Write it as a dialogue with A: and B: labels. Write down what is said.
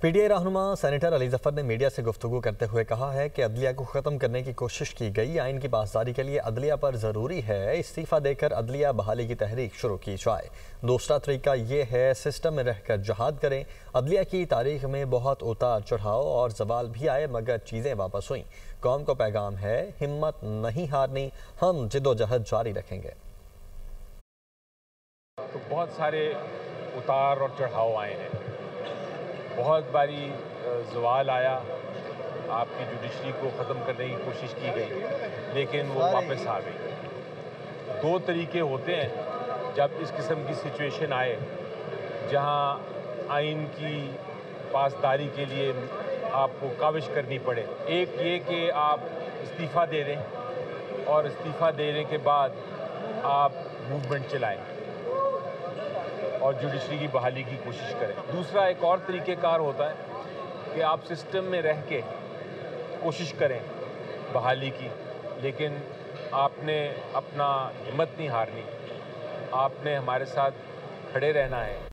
A: PTI रहनुमा senator Ali Zafar ने media से गुफ्तगू करते हुए कहा है कि अदलिया को ख़त्म करने की कोशिश की गई। आइन की पासदारी के लिए अदलिया पर ज़रूरी है इस्तीफ़ा देकर अदलिया बहाली की तहरीक शुरू की जाए। दूसरा तरीका ये है सिस्टम में रहकर जहाद करें। अदलिया की तारीख में बहुत उतार चढ़ाव और जवाल भी आए मगर चीज़ें वापस हुई। कौम को पैगाम है हिम्मत नहीं हारनी, हम जिद्दोजहद जारी रखेंगे।
B: तो बहुत सारे उतार और चढ़ाव आए हैं। बहुत बारी ज़वाल आया, आपकी जुडिशरी को ख़त्म करने की कोशिश की गई, लेकिन वो वापस आ गई। दो तरीके होते हैं जब इस किस्म की सिचुएशन आए जहां आइन की पासदारी के लिए आपको काविश करनी पड़े। एक ये कि आप इस्तीफ़ा दे दें और इस्तीफ़ा देने के बाद आप मूवमेंट चलाएं और जुडिशरी की बहाली की कोशिश करें। दूसरा एक और तरीक़ेकार होता है कि आप सिस्टम में रह के कोशिश करें बहाली की, लेकिन आपने अपना हिम्मत नहीं हारनी, आपने हमारे साथ खड़े रहना है।